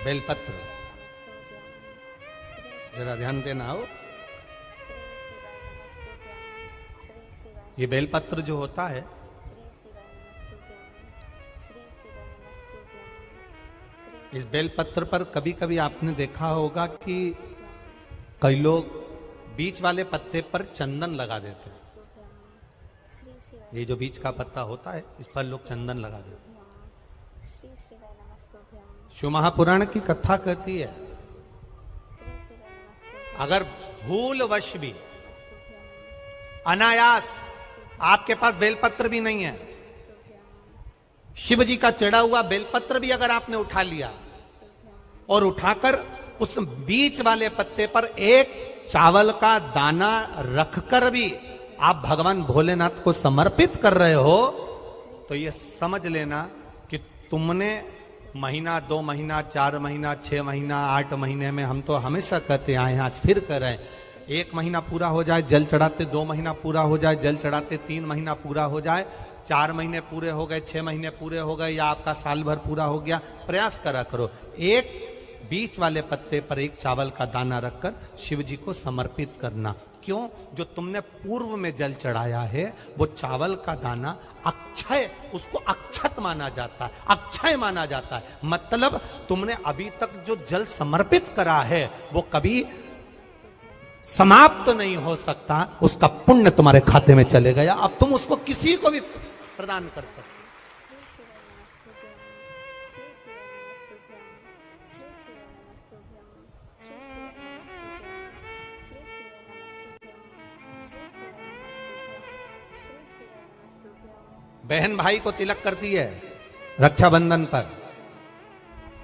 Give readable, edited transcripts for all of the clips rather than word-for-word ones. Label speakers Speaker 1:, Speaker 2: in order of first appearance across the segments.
Speaker 1: बेलपत्र, जरा ध्यान देना हो। ये बेलपत्र जो होता है, इस बेलपत्र पर कभी कभी आपने देखा होगा कि कई लोग बीच वाले पत्ते पर चंदन लगा देते हैं। ये जो बीच का पत्ता होता है, इस पर लोग चंदन लगा देते हैं। शिव महापुराण की कथा कहती है, अगर भूलवश भी अनायास आपके पास बेलपत्र भी नहीं है, शिव जी का चढ़ा हुआ बेलपत्र भी अगर आपने उठा लिया और उठाकर उस बीच वाले पत्ते पर एक चावल का दाना रखकर भी आप भगवान भोलेनाथ को समर्पित कर रहे हो, तो ये समझ लेना कि तुमने महीना, 2 महीना, 4 महीना, 6 महीना, 8 महीने में, हम तो हमेशा कहते आए हैं, आज फिर कर रहे हैं, 1 महीना पूरा हो जाए जल चढ़ाते, 2 महीना पूरा हो जाए जल चढ़ाते, 3 महीना पूरा हो जाए, 4 महीने पूरे हो गए, 6 महीने पूरे हो गए, या आपका साल भर पूरा हो गया, प्रयास करा करो, एक बीच वाले पत्ते पर एक चावल का दाना रखकर शिव जी को समर्पित करना। क्यों? जो तुमने पूर्व में जल चढ़ाया है वो चावल का दाना अक्षय, उसको अक्षत माना जाता है, अक्षय माना जाता है। मतलब तुमने अभी तक जो जल समर्पित करा है वो कभी समाप्त नहीं हो सकता, उसका पुण्य तुम्हारे खाते में चले गया, अब तुम उसको किसी को भी प्रदान कर सकते। बहन भाई को तिलक करती है रक्षाबंधन पर,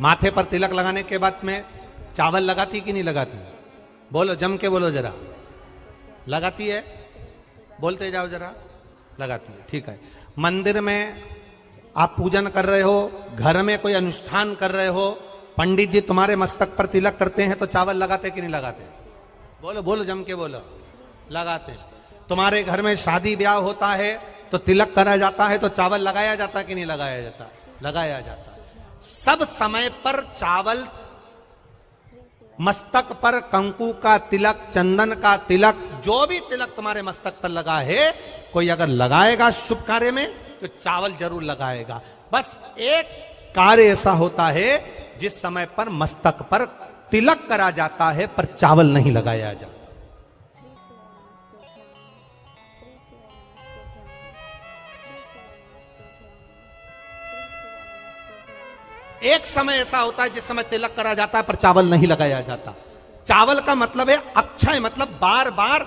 Speaker 1: माथे पर तिलक लगाने के बाद में चावल लगाती कि नहीं लगाती? बोलो, जम के बोलो जरा। लगाती है? बोलते जाओ जरा। लगाती है, ठीक है। मंदिर में आप पूजन कर रहे हो, घर में कोई अनुष्ठान कर रहे हो, पंडित जी तुम्हारे मस्तक पर तिलक करते हैं तो चावल लगाते कि नहीं लगाते? बोलो बोलो, जम के बोलो। लगाते। तुम्हारे घर में शादी ब्याह होता है तो तिलक करा जाता है तो चावल लगाया जाता कि नहीं लगाया जाता? लगाया जाता। सब समय पर चावल, मस्तक पर कंकु का तिलक, चंदन का तिलक, जो भी तिलक तुम्हारे मस्तक पर लगा है, कोई अगर लगाएगा शुभ कार्य में तो चावल जरूर लगाएगा। बस एक कार्य ऐसा होता है जिस समय पर मस्तक पर तिलक करा जाता है पर चावल नहीं लगाया जाता। एक समय ऐसा होता है जिस समय तिलक करा जाता है पर चावल नहीं लगाया जाता। चावल का मतलब है अक्षय, मतलब बार बार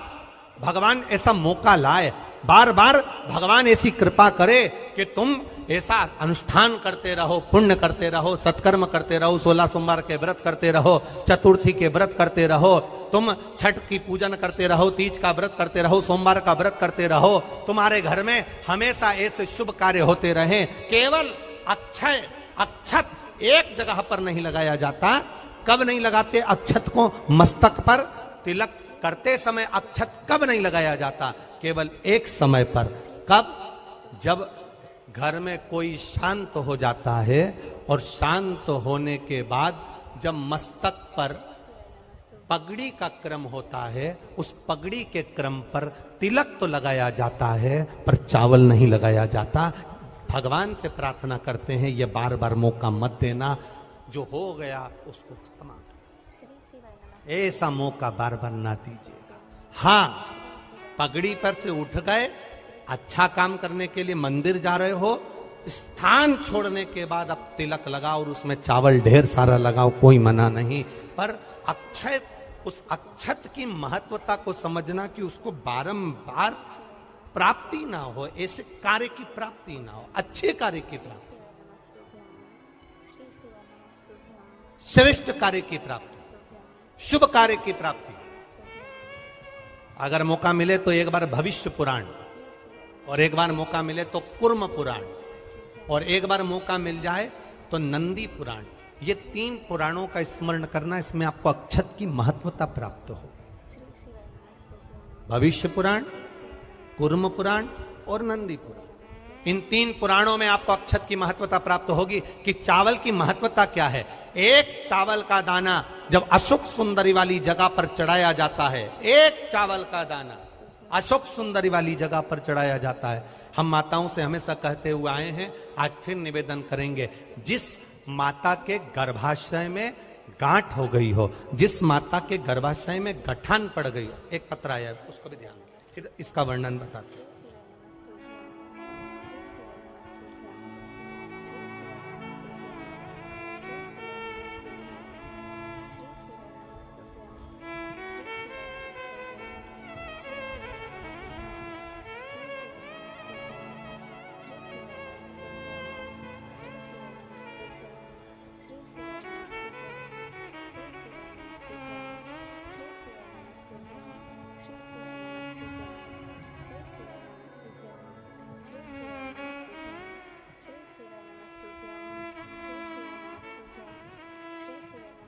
Speaker 1: भगवान ऐसा मौका लाए, बार बार भगवान ऐसी कृपा करे कि तुम ऐसा अनुष्ठान करते रहो, पुण्य करते रहो, सत्कर्म करते रहो, 16 सोमवार के व्रत करते रहो, चतुर्थी के व्रत करते रहो, तुम छठ की पूजन करते रहो, तीज का व्रत करते रहो, सोमवार का व्रत करते रहो, तुम्हारे घर में हमेशा ऐसे शुभ कार्य होते रहे। केवल अक्षय, अक्षत एक जगह पर नहीं लगाया जाता। कब नहीं लगाते अक्षत को? मस्तक पर तिलक करते समय अक्षत कब नहीं लगाया जाता? केवल एक समय पर। कब? जब घर में कोई शांत हो जाता है, और शांत होने के बाद जब मस्तक पर पगड़ी का क्रम होता है, उस पगड़ी के क्रम पर तिलक तो लगाया जाता है पर चावल नहीं लगाया जाता। भगवान से प्रार्थना करते हैं ये बार बार मौका मत देना, जो हो गया उसको समाप्त, ऐसा मौका बार बार ना दीजिएगा। हाँ, पगड़ी पर से उठ गए, अच्छा काम करने के लिए मंदिर जा रहे हो, स्थान छोड़ने के बाद अब तिलक लगाओ और उसमें चावल ढेर सारा लगाओ, कोई मना नहीं। पर अक्षय, उस अक्षत की महत्वता को समझना कि उसको बारंबार प्राप्ति ना हो, ऐसे कार्य की प्राप्ति ना हो, अच्छे कार्य की प्राप्ति, श्रेष्ठ कार्य की प्राप्ति, शुभ कार्य की प्राप्ति। अगर मौका मिले तो एक बार भविष्य पुराण, और एक बार मौका मिले तो कुर्म पुराण, और एक बार मौका मिल जाए तो नंदी पुराण, ये 3 पुराणों का स्मरण करना, इसमें आपको अक्षत की महत्वता प्राप्त हो। भविष्य पुराण, कुर्म पुराण और नंदी पुराण, इन 3 पुराणों में आपको अक्षत की महत्वता प्राप्त होगी कि चावल की महत्वता क्या है। एक चावल का दाना जब अशोक सुंदरी वाली जगह पर चढ़ाया जाता है, एक चावल का दाना अशोक सुंदरी वाली जगह पर चढ़ाया जाता है। हम माताओं से हमेशा कहते हुए आए हैं, आज फिर निवेदन करेंगे, जिस माता के गर्भाशय में गांठ हो गई हो, जिस माता के गर्भाशय में गठान पड़ गई हो, एक पत्र आया है उसको भी ध्यान दें, इसका वर्णन बताते हैं।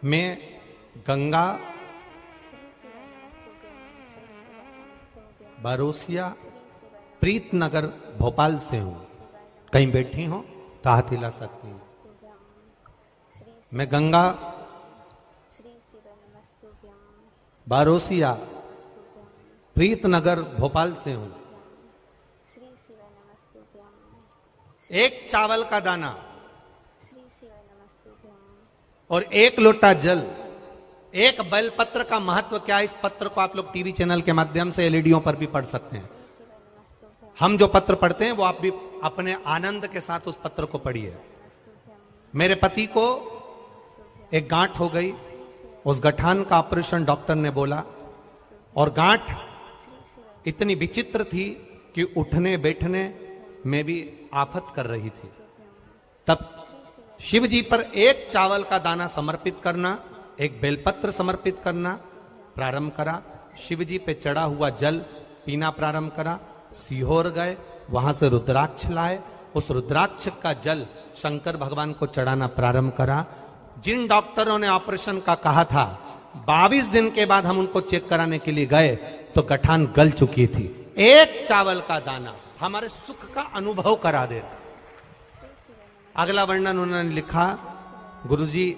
Speaker 1: मैं गंगा बारोसिया प्रीतनगर भोपाल से हूं। कहीं बैठी हो तो हाथ हिला सकती हूं। मैं गंगा बारोसिया प्रीतनगर भोपाल से हूं। एक चावल का दाना और 1 लोटा जल, एक बेलपत्र का महत्व क्या है, इस पत्र को आप लोग टीवी चैनल के माध्यम से एलईडीओं पर भी पढ़ सकते हैं। हम जो पत्र पढ़ते हैं वो आप भी अपने आनंद के साथ उस पत्र को पढ़िए। मेरे पति को एक गांठ हो गई, उस गठान का ऑपरेशन डॉक्टर ने बोला, और गांठ इतनी विचित्र थी कि उठने बैठने में भी आफत कर रही थी। तब शिव जी पर एक चावल का दाना समर्पित करना, एक बेलपत्र समर्पित करना प्रारंभ करा। शिव जी पे चढ़ा हुआ जल पीना प्रारंभ करा। सीहोर गए, वहां से रुद्राक्ष लाए, उस रुद्राक्ष का जल शंकर भगवान को चढ़ाना प्रारंभ करा। जिन डॉक्टरों ने ऑपरेशन का कहा था, 22 दिन के बाद हम उनको चेक कराने के लिए गए तो गठान गल चुकी थी। एक चावल का दाना हमारे सुख का अनुभव करा देता। अगला वर्णन उन्होंने लिखा, गुरुजी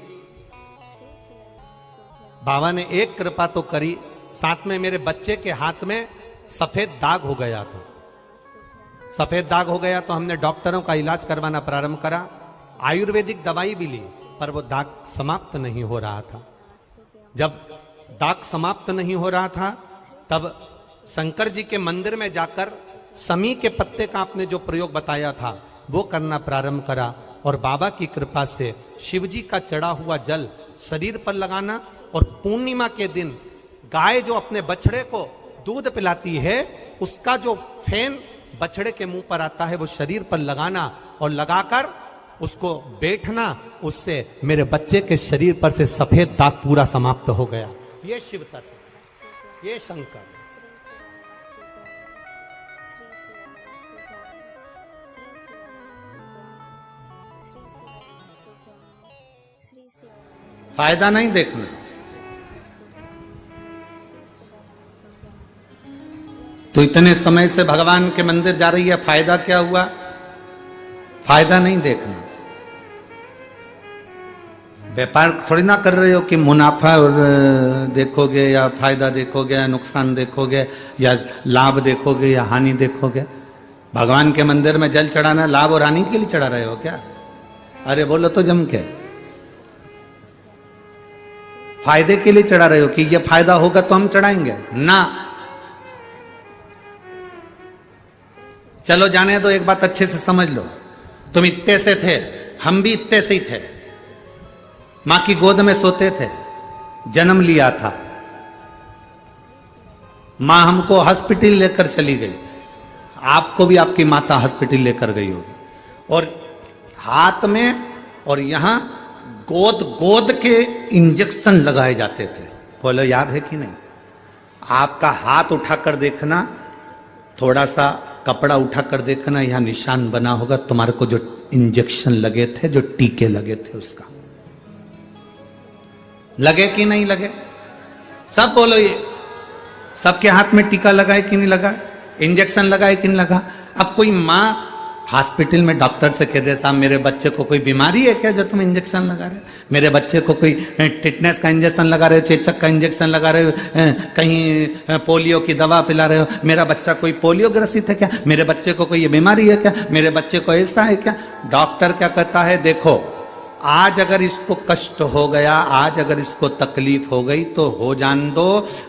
Speaker 1: बाबा ने एक कृपा तो करी, साथ में मेरे बच्चे के हाथ में सफेद दाग हो गया था। सफेद दाग हो गया तो हमने डॉक्टरों का इलाज करवाना प्रारंभ करा। आयुर्वेदिक दवाई भी ली, पर वो दाग समाप्त नहीं हो रहा था। जब दाग समाप्त नहीं हो रहा था, तब शंकर जी के मंदिर में जाकर समी के पत्ते का आपने जो प्रयोग बताया था वो करना प्रारंभ करा, और बाबा की कृपा से शिव जी का चढ़ा हुआ जल शरीर पर लगाना, और पूर्णिमा के दिन गाय जो अपने बछड़े को दूध पिलाती है, उसका जो फेन बछड़े के मुंह पर आता है वो शरीर पर लगाना, और लगाकर उसको बैठना। उससे मेरे बच्चे के शरीर पर से सफेद दाग पूरा समाप्त हो गया। ये शिव तत्व, ये शंकर। फायदा नहीं देखना। तो इतने समय से भगवान के मंदिर जा रही है, फायदा क्या हुआ? फायदा नहीं देखना। व्यापार थोड़ी ना कर रहे हो कि मुनाफा देखोगे या फायदा देखोगे या नुकसान देखोगे या लाभ देखोगे या हानि देखोगे। भगवान के मंदिर में जल चढ़ाना लाभ और हानि के लिए चढ़ा रहे हो क्या? अरे बोलो तो जम के, फायदे के लिए चढ़ा रहे हो कि ये फायदा होगा तो हम चढ़ाएंगे ना। चलो जाने दो, एक बात अच्छे से समझ लो। तुम इतने से थे, हम भी इतने से ही थे। मां की गोद में सोते थे, जन्म लिया था, मां हमको हॉस्पिटल लेकर चली गई। आपको भी आपकी माता हॉस्पिटल लेकर गई होगी, और हाथ में और यहां गोद गोद के इंजेक्शन लगाए जाते थे। बोलो याद है कि नहीं? आपका हाथ उठाकर देखना, थोड़ा सा कपड़ा उठाकर देखना, यहां निशान बना होगा तुम्हारे को जो इंजेक्शन लगे थे, जो टीके लगे थे उसका। लगे कि नहीं लगे? सब बोलो ये। सबके हाथ में टीका लगा है कि नहीं लगा? इंजेक्शन लगा है कि नहीं लगा? अब कोई मां हॉस्पिटल में डॉक्टर से कह दे साहब मेरे बच्चे को कोई बीमारी है क्या जो तुम इंजेक्शन लगा रहे हो, मेरे बच्चे को कोई टिटनेस का इंजेक्शन लगा रहे हो, चेचक का इंजेक्शन लगा रहे हो, कहीं पोलियो की दवा पिला रहे हो, मेरा बच्चा कोई पोलियो ग्रसित है क्या, मेरे बच्चे को कोई ये बीमारी है क्या, मेरे बच्चे को ऐसा है क्या। डॉक्टर क्या कहता है, देखो आज अगर इसको कष्ट हो गया, आज अगर इसको तकलीफ हो गई तो हो जान दो,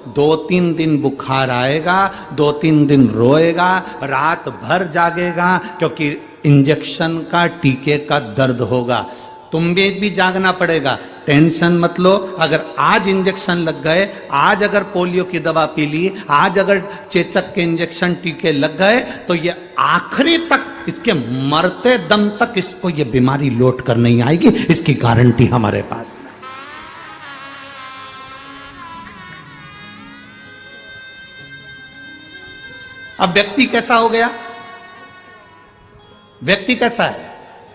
Speaker 1: 2-3 दिन बुखार आएगा, 2-3 दिन रोएगा, रात भर जागेगा, क्योंकि इंजेक्शन का टीके का दर्द होगा, तुम्हें भी जागना पड़ेगा, टेंशन मत लो। अगर आज इंजेक्शन लग गए, आज अगर पोलियो की दवा पी ली, आज अगर चेचक के इंजेक्शन टीके लग गए, तो ये आखिरी तक, इसके मरते दम तक इसको ये बीमारी लौट कर नहीं आएगी, इसकी गारंटी हमारे पास। अब व्यक्ति कैसा हो गया, व्यक्ति कैसा है,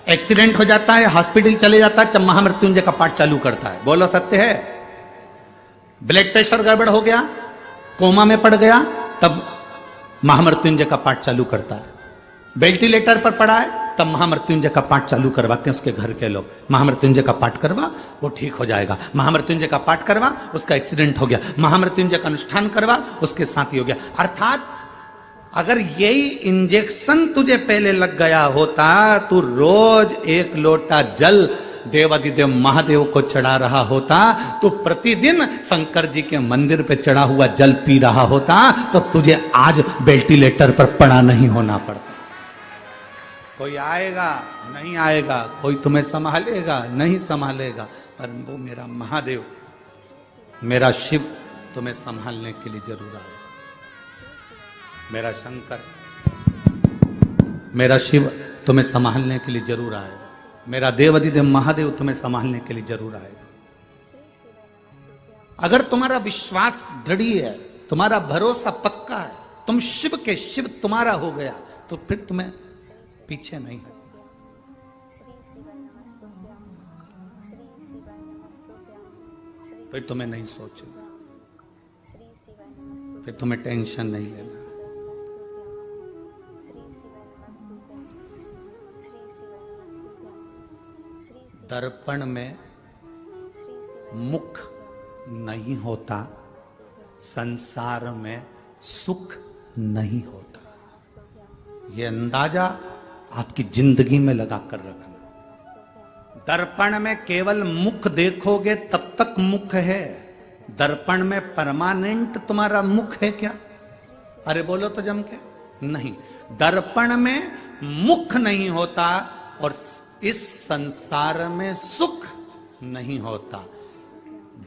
Speaker 1: एक्सीडेंट हो जाता है, हॉस्पिटल चले जाता है, महामृत्युंजय का पाठ चालू करता है, बोलो सत्य है। ब्लड प्रेशर गड़बड़ हो गया, कोमा में पड़ गया, तब महामृत्युंजय का पाठ चालू करता है। वेंटिलेटर पर पड़ा है, तब महामृत्युंजय का पाठ चालू करवाते हैं उसके घर के लोग, महामृत्युंजय का पाठ करवा वो ठीक हो जाएगा, महामृत्युंजय का पाठ करवा उसका एक्सीडेंट हो गया, महामृत्युंजय का अनुष्ठान करवा उसके साथ ही हो गया। अर्थात अगर यही इंजेक्शन तुझे पहले लग गया होता, तू रोज 1 लोटा जल देवादिदेव महादेव को चढ़ा रहा होता, तो प्रतिदिन शंकर जी के मंदिर पे चढ़ा हुआ जल पी रहा होता, तो तुझे आज वेंटिलेटर पर पड़ा नहीं होना पड़ता। कोई आएगा नहीं आएगा, कोई तुम्हें संभालेगा नहीं संभालेगा, पर वो मेरा महादेव, मेरा शिव तुम्हें संभालने के लिए जरूर आएगा। मेरा शंकर, मेरा शिव तुम्हें संभालने के लिए जरूर आएगा, मेरा देवादिदेव महादेव तुम्हें संभालने के लिए जरूर आएगा। अगर तुम्हारा विश्वास दृढ़ है, तुम्हारा भरोसा पक्का है, तुम शिव के शिव तुम्हारा हो गया, तो फिर तुम्हें पीछे नहीं है। फिर तुम्हें नहीं सोचना, फिर तुम्हें टेंशन नहीं लेना। दर्पण में मुख नहीं होता, संसार में सुख नहीं होता, ये अंदाजा आपकी जिंदगी में लगा कर रखना। दर्पण में केवल मुख देखोगे तब तक मुख है, दर्पण में परमानेंट तुम्हारा मुख है क्या? अरे बोलो तो जम के, नहीं। दर्पण में मुख नहीं होता और इस संसार में सुख नहीं होता।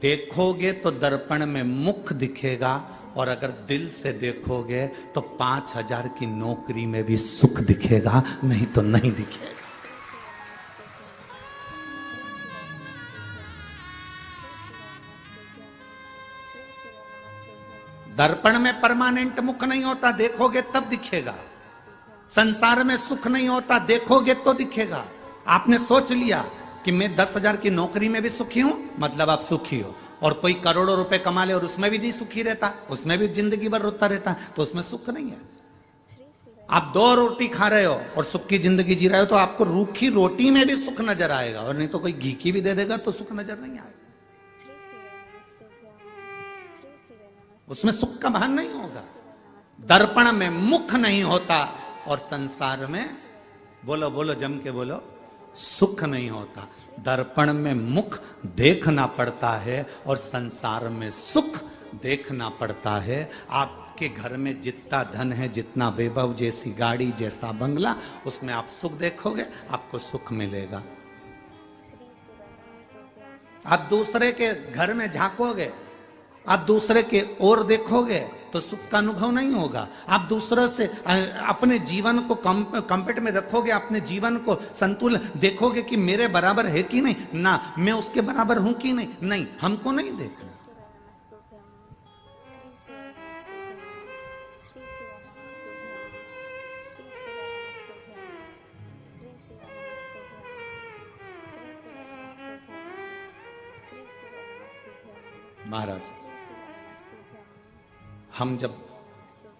Speaker 1: देखोगे तो दर्पण में मुख दिखेगा, और अगर दिल से देखोगे तो 5,000 की नौकरी में भी सुख दिखेगा, नहीं तो नहीं दिखेगा। दर्पण में परमानेंट मुख नहीं होता, देखोगे तब दिखेगा। संसार में सुख नहीं होता, देखोगे तो दिखेगा। आपने सोच लिया कि मैं 10,000 की नौकरी में भी सुखी हूं, मतलब आप सुखी हो, और कोई करोड़ों रुपए कमा ले और उसमें भी नहीं सुखी रहता, उसमें भी जिंदगी भर रोता रहता, तो उसमें सुख नहीं है। आप 2 रोटी खा रहे हो और सुख की जिंदगी जी रहे हो, तो आपको रूखी रोटी में भी सुख नजर आएगा, और नहीं तो कोई घी की भी दे देगा तो सुख नजर नहीं आएगा, उसमें सुख का भान नहीं होगा। दर्पण में मुख नहीं होता और संसार में, बोलो बोलो जम के बोलो, सुख नहीं होता। दर्पण में मुख देखना पड़ता है और संसार में सुख देखना पड़ता है। आपके घर में जितना धन है, जितना वैभव, जैसी गाड़ी, जैसा बंगला, उसमें आप सुख देखोगे, आपको सुख मिलेगा। आप दूसरे के घर में झांकोगे, आप दूसरे के ओर देखोगे तो सुख का अनुभव नहीं होगा। आप दूसरों से अपने जीवन को कंपेट में रखोगे, अपने जीवन को संतुलन देखोगे कि मेरे बराबर है कि नहीं, ना मैं उसके बराबर हूं कि नहीं, नहीं, हमको नहीं देखना। महाराज, हम जब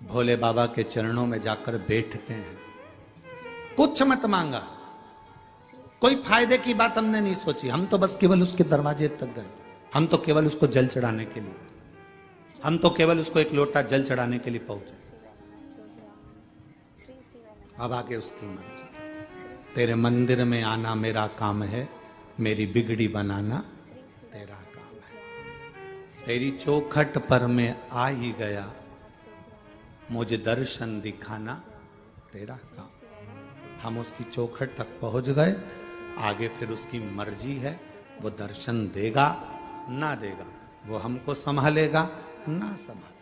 Speaker 1: भोले बाबा के चरणों में जाकर बैठते हैं कुछ मत मांगा, कोई फायदे की बात हमने नहीं सोची, हम तो बस केवल उसके दरवाजे तक गए, हम तो केवल उसको जल चढ़ाने के लिए, हम तो केवल उसको एक लोटा जल चढ़ाने के लिए पहुंचे। अब आगे उसकी मर्जी, तेरे मंदिर में आना मेरा काम है, मेरी बिगड़ी बनाना तेरा काम है। तेरी चौखट पर मैं आ ही गया, मुझे दर्शन दिखाना तेरा काम। हम उसकी चौखट तक पहुंच गए, आगे फिर उसकी मर्जी है, वो दर्शन देगा ना देगा, वो हमको संभालेगा ना संभालेगा।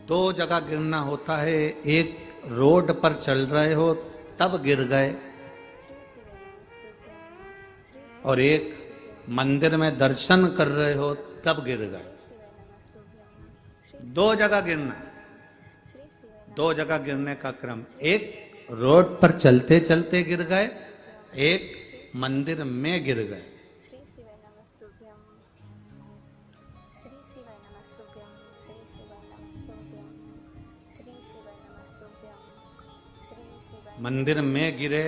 Speaker 1: दो जगह गिरना होता है, एक रोड पर चल रहे हो तब गिर गए, और एक मंदिर में दर्शन कर रहे हो तब गिर गए। दो जगह गिरना, दो जगह गिरने का क्रम, एक रोड पर चलते चलते गिर गए, एक मंदिर में गिर गए। मंदिर में गिरे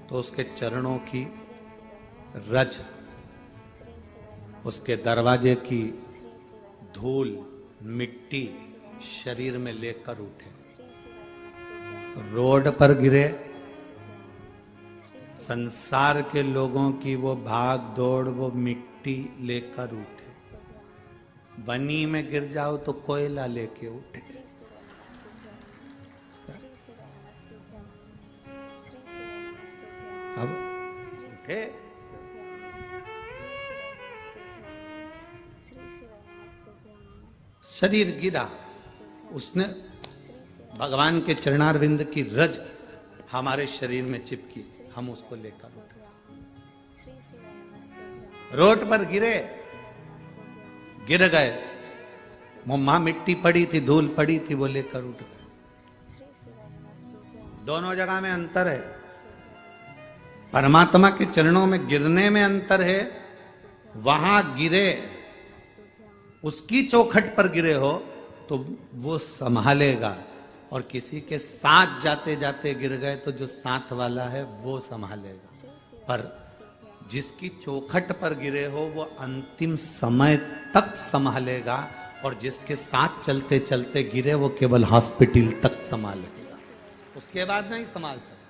Speaker 1: तो उसके चरणों की रज, उसके दरवाजे की धूल मिट्टी शरीर में लेकर उठे। रोड पर गिरे, संसार के लोगों की वो भाग दौड़, वो मिट्टी लेकर उठे। बनी में गिर जाओ तो कोयला लेके उठे। अब उठे, शरीर गिरा, उसने भगवान के चरणारविंद की रज हमारे शरीर में चिपकी, हम उसको लेकर उठे। रोड पर गिरे, गिर गए, मुम्मा मिट्टी पड़ी थी, धूल पड़ी थी, वो लेकर उठ गए। दोनों जगह में अंतर है। परमात्मा के चरणों में गिरने में अंतर है, वहां गिरे, उसकी चौखट पर गिरे हो तो वो संभालेगा, और किसी के साथ जाते जाते गिर गए तो जो साथ वाला है वो संभालेगा। पर जिसकी चौखट पर गिरे हो वो अंतिम समय तक संभालेगा, और जिसके साथ चलते चलते गिरे वो केवल हॉस्पिटल तक संभालेगा, उसके बाद नहीं संभाल सकता।